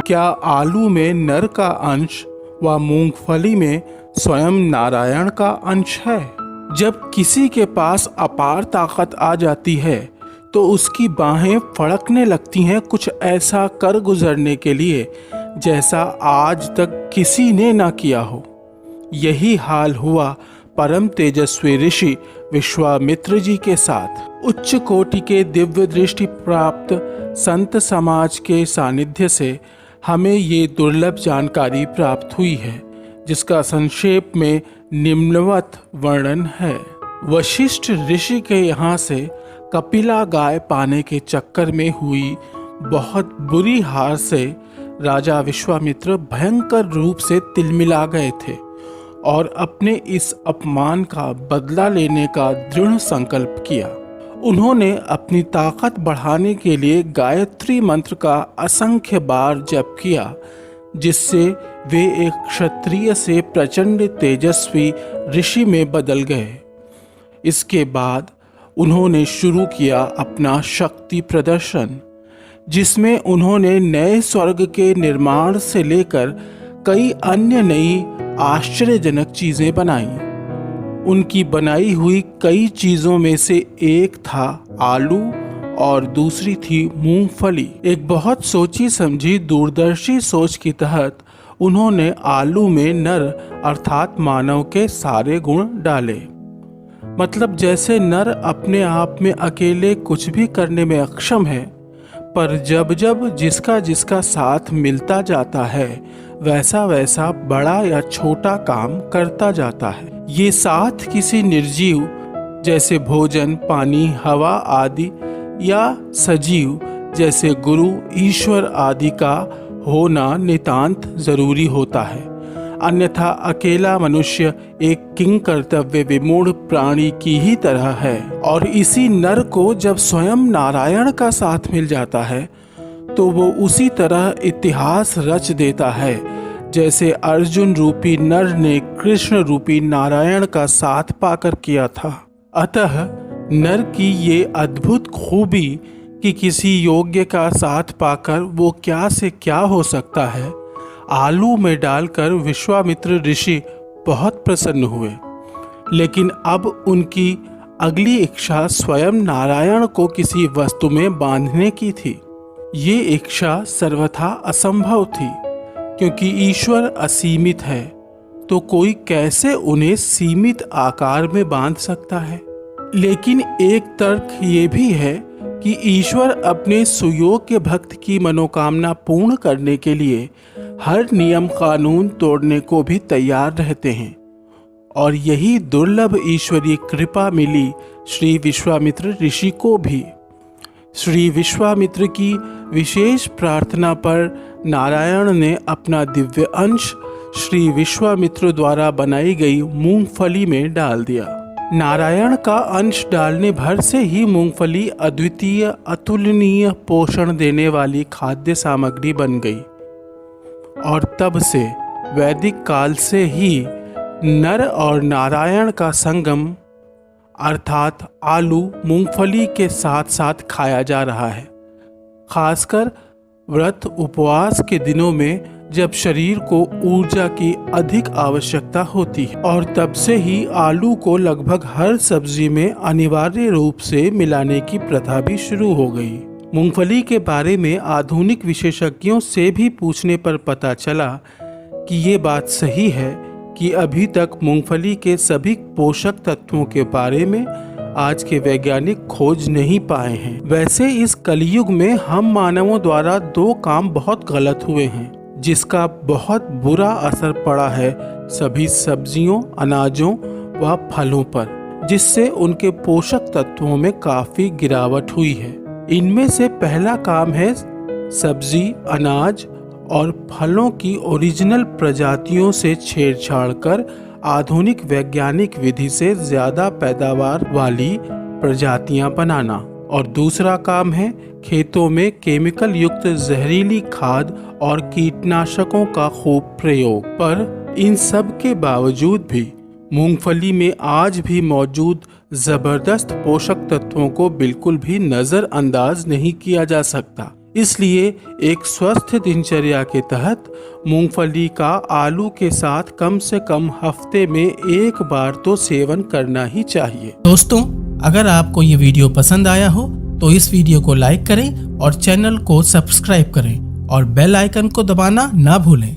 क्या आलू में नर का अंश व मूंगफली में स्वयं नारायण का अंश है? जब किसी के पास अपार ताकत आ जाती है तो उसकी बाहें फड़कने लगती हैं कुछ ऐसा कर गुजरने के लिए जैसा आज तक किसी ने ना किया हो। यही हाल हुआ परम तेजस्वी ऋषि विश्वामित्र जी के साथ। उच्च कोटि के दिव्य दृष्टि प्राप्त संत समाज के सानिध्य से हमें ये दुर्लभ जानकारी प्राप्त हुई है, जिसका संक्षेप में निम्नवत वर्णन है। वशिष्ठ ऋषि के यहाँ से कपिला गाय पाने के चक्कर में हुई बहुत बुरी हार से राजा विश्वामित्र भयंकर रूप से तिलमिला गए थे और अपने इस अपमान का बदला लेने का दृढ़ संकल्प किया। उन्होंने अपनी ताकत बढ़ाने के लिए गायत्री मंत्र का असंख्य बार जप किया, जिससे वे एक क्षत्रिय से प्रचंड तेजस्वी ऋषि में बदल गए। इसके बाद उन्होंने शुरू किया अपना शक्ति प्रदर्शन, जिसमें उन्होंने नए स्वर्ग के निर्माण से लेकर कई अन्य नई आश्चर्यजनक चीजें बनाई। उनकी बनाई हुई कई चीजों में से एक था आलू और दूसरी थी मूंगफली। एक बहुत सोची समझी दूरदर्शी सोच के तहत उन्होंने आलू में नर अर्थात मानव के सारे गुण डाले। मतलब जैसे नर अपने आप में अकेले कुछ भी करने में अक्षम है, पर जब जब जिसका जिसका साथ मिलता जाता है वैसा वैसा बड़ा या छोटा काम करता जाता है। ये साथ किसी निर्जीव जैसे भोजन, पानी, हवा आदि या सजीव जैसे गुरु, ईश्वर आदि का होना नितांत जरूरी होता है। अन्यथा अकेला मनुष्य एक किंग कर्तव्य विमूढ़ प्राणी की ही तरह है। और इसी नर को जब स्वयं नारायण का साथ मिल जाता है तो वो उसी तरह इतिहास रच देता है जैसे अर्जुन रूपी नर ने कृष्ण रूपी नारायण का साथ पाकर किया था। अतः नर की ये अद्भुत खूबी कि किसी योग्य का साथ पाकर वो क्या से क्या हो सकता है, आलू में डालकर विश्वामित्र ऋषि बहुत प्रसन्न हुए। लेकिन अब उनकी अगली इच्छा स्वयं नारायण को किसी वस्तु में बांधने की थी। ये इच्छा सर्वथा असंभव थी, क्योंकि ईश्वर असीमित है, तो कोई कैसे उन्हें सीमित आकार में बांध सकता है। लेकिन एक तर्क ये भी है कि ईश्वर अपने सुयोग्य भक्त की मनोकामना पूर्ण करने के लिए हर नियम कानून तोड़ने को भी तैयार रहते हैं। और यही दुर्लभ ईश्वरीय कृपा मिली श्री विश्वामित्र ऋषि को भी। श्री विश्वामित्र की विशेष प्रार्थना पर नारायण ने अपना दिव्य अंश श्री विश्वामित्र द्वारा बनाई गई मूंगफली में डाल दिया। नारायण का अंश डालने भर से ही मूंगफली अद्वितीय अतुलनीय पोषण देने वाली खाद्य सामग्री बन गई। और तब से वैदिक काल से ही नर और नारायण का संगम अर्थात आलू मूंगफली के साथ साथ खाया जा रहा है। खासकर व्रत उपवास के दिनों में जब शरीर को ऊर्जा की अधिक आवश्यकता होती है। और तब से ही आलू को लगभग हर सब्जी में अनिवार्य रूप से मिलाने की प्रथा भी शुरू हो गई। मूंगफली के बारे में आधुनिक विशेषज्ञों से भी पूछने पर पता चला कि ये बात सही है कि अभी तक मूंगफली के सभी पोषक तत्वों के बारे में आज के वैज्ञानिक खोज नहीं पाए हैं। वैसे इस कलयुग में हम मानवों द्वारा दो काम बहुत गलत हुए हैं, जिसका बहुत बुरा असर पड़ा है सभी सब्जियों, अनाजों व फलों पर, जिससे उनके पोषक तत्वों में काफी गिरावट हुई है। इनमें से पहला काम है सब्जी, अनाज और फलों की ओरिजिनल प्रजातियों से छेड़छाड़ कर आधुनिक वैज्ञानिक विधि से ज्यादा पैदावार वाली प्रजातियां बनाना। और दूसरा काम है खेतों में केमिकल युक्त जहरीली खाद और कीटनाशकों का खूब प्रयोग। पर इन सब के बावजूद भी मूंगफली में आज भी मौजूद जबरदस्त पोषक तत्वों को बिल्कुल भी नजरअंदाज नहीं किया जा सकता। इसलिए एक स्वस्थ दिनचर्या के तहत मूंगफली का आलू के साथ कम से कम हफ्ते में एक बार तो सेवन करना ही चाहिए। दोस्तों, अगर आपको ये वीडियो पसंद आया हो तो इस वीडियो को लाइक करें और चैनल को सब्सक्राइब करें और बेल आइकन को दबाना ना भूलें।